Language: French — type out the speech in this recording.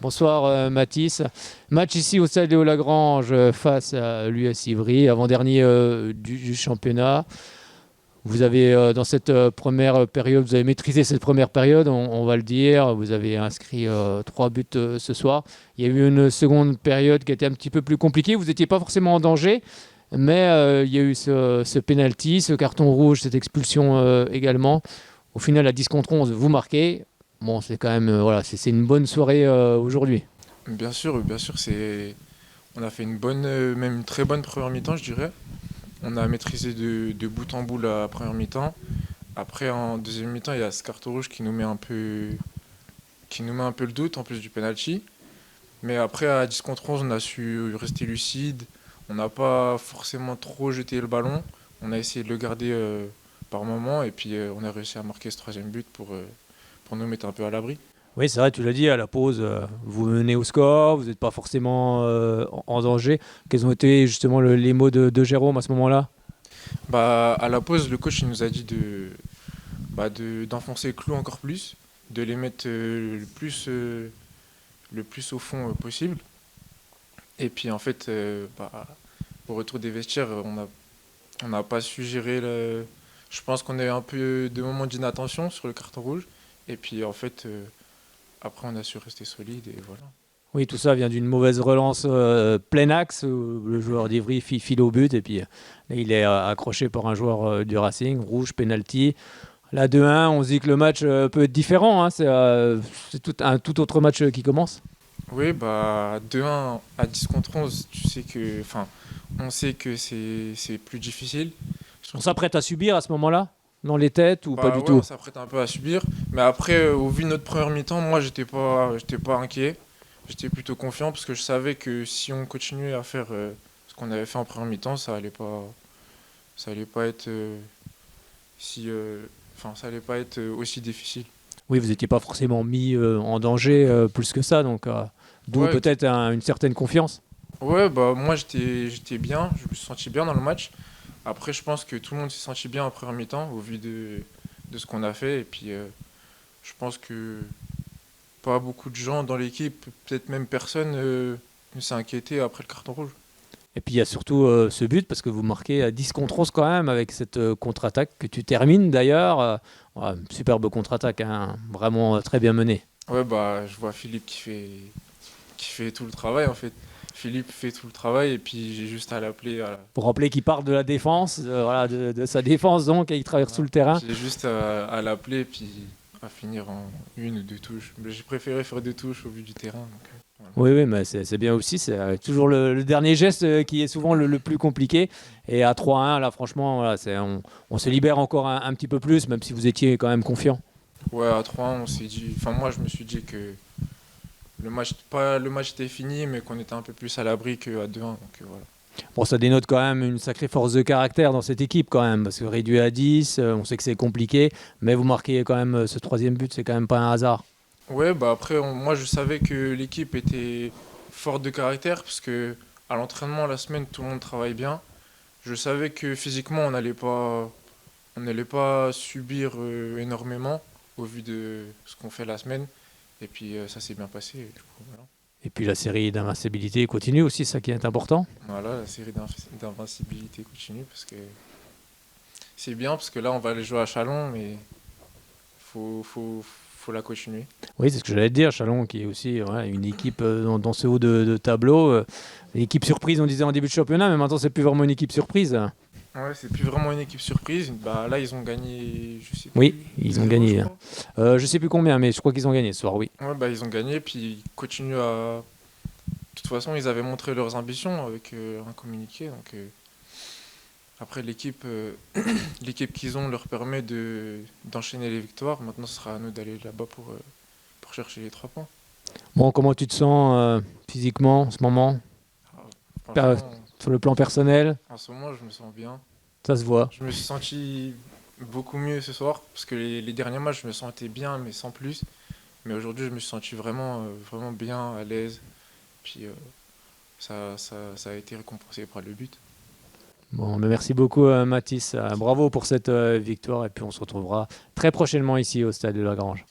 Bonsoir Mathis. Match ici au stade Léo Lagrange face à l'US Ivry, avant-dernier du championnat. Vous avez dans cette première période, vous avez maîtrisé cette première période, on va le dire. Vous avez inscrit 3 buts ce soir. Il y a eu une seconde période qui était un petit peu plus compliquée. Vous n'étiez pas forcément en danger, mais il y a eu ce penalty, ce carton rouge, cette expulsion également. Au final, à 10 contre 11, vous marquez. Bon, c'est quand même voilà, c'est une bonne soirée aujourd'hui. Bien sûr, on a fait une bonne, même une très bonne première mi-temps, je dirais. On a maîtrisé de bout en bout la première mi-temps. Après, en deuxième mi-temps, il y a ce carton rouge qui nous met un peu le doute en plus du penalty. Mais après, à 10 contre 11, on a su rester lucide. On n'a pas forcément trop jeté le ballon. On a essayé de le garder par moment et puis on a réussi à marquer ce troisième but pour nous mettre un peu à l'abri. Oui, c'est vrai, tu l'as dit, à la pause, vous menez au score, vous n'êtes pas forcément en danger. Quels ont été justement les mots de Jérôme à ce moment-là? Bah, à la pause, le coach il nous a dit d'enfoncer le clou encore plus, de les mettre le plus au fond possible. Et puis en fait, au retour des vestiaires, on n'a pas su gérer le. Je pense qu'on a eu un peu de moments d'inattention sur le carton rouge. Et puis en fait, après, on a su rester solide et voilà. Oui, tout ça vient d'une mauvaise relance plein axe où le joueur d'Ivry file au but et puis là, il est accroché par un joueur du Racing, rouge, penalty. Là, 2-1, on se dit que le match peut être différent, hein, c'est un tout autre match qui commence. Oui, bah 2-1 à 10 contre 11, tu sais que, enfin, on sait que c'est plus difficile. On Surtout, s'apprête à subir à ce moment-là, dans les têtes ou pas bah du ouais, on tout? s'apprête un peu à subir. Mais après, au vu de notre première mi-temps, moi, j'étais pas inquiet. J'étais plutôt confiant parce que je savais que si on continuait à faire ce qu'on avait fait en première mi-temps, ça allait pas être si, enfin, ça allait pas être aussi difficile. Oui, vous n'étiez pas forcément mis en danger plus que ça, donc d'où Ouais, peut-être une certaine confiance. ouais, bah moi j'étais bien, je me suis senti bien dans le match. Après, je pense que tout le monde s'est senti bien en première mi-temps au vu de ce qu'on a fait. Et puis, je pense que pas beaucoup de gens dans l'équipe, peut-être même personne, ne s'est inquiété après le carton rouge. Et puis il y a surtout ce but, parce que vous marquez à 10 contre 11 quand même, avec cette contre-attaque que tu termines d'ailleurs. Ouais, superbe contre-attaque, hein, vraiment très bien menée. Ouais, bah, je vois Philippe qui fait tout le travail en fait. Philippe fait tout le travail et puis j'ai juste à l'appeler. Pour rappeler qu'il part de la défense, voilà, de sa défense donc, et il traverse tout Voilà. le terrain. J'ai juste à l'appeler puis à finir en une ou deux touches. Mais j'ai préféré faire deux touches au vu du terrain. Donc, voilà. Oui, oui, mais c'est bien aussi. C'est toujours le dernier geste qui est souvent le plus compliqué. Et à 3-1, là, franchement, voilà, on se libère encore un petit peu plus, même si vous étiez quand même confiant. Ouais, à 3-1, on s'est dit. Enfin, moi, je me suis dit que le match était fini, mais qu'on était un peu plus à l'abri qu'à 2-1. Donc voilà. Bon, ça dénote quand même une sacrée force de caractère dans cette équipe quand même, parce que réduit à 10, on sait que c'est compliqué, mais vous marquez quand même ce troisième but, c'est quand même pas un hasard. Ouais, bah après, moi, je savais que l'équipe était forte de caractère, parce que à l'entraînement, la semaine, tout le monde travaille bien. Je savais que physiquement, on n'allait pas subir énormément au vu de ce qu'on fait la semaine. Et puis, ça s'est bien passé. Et du coup, voilà. Et puis la série d'invincibilité continue aussi, ça qui est important. Voilà, la série d'invincibilité continue, parce que c'est bien, parce que là, on va aller jouer à Chalon, mais faut la continuer. Oui, c'est ce que j'allais te dire, Chalon qui est aussi ouais, une équipe dans ce haut de tableau. Équipe surprise, on disait en début de championnat, mais maintenant c'est plus vraiment une équipe surprise. Ouais, c'est plus vraiment une équipe surprise. Bah, là, ils ont gagné, je sais Oui, plus, ils ont 0 je gagné, hein. crois. Je sais plus combien, mais je crois qu'ils ont gagné ce soir, oui. Ouais, bah, ils ont gagné, puis ils continuent à. De toute façon, ils avaient montré leurs ambitions avec un communiqué. Donc, après, l'équipe qu'ils ont leur permet d'enchaîner les victoires. Maintenant, ce sera à nous d'aller là-bas pour chercher les 3 points. Bon, comment tu te sens physiquement en ce moment? Alors, Per- franchement, Sur le plan personnel, en ce moment, je me sens bien. ça se voit. Je me suis senti beaucoup mieux ce soir, parce que les derniers matchs, je me sentais bien, mais sans plus. Mais aujourd'hui, je me suis senti vraiment bien, à l'aise. Puis ça a été récompensé par le but. Bon, mais merci beaucoup Mathis. Bravo pour cette victoire et puis on se retrouvera très prochainement ici au stade de la Grange.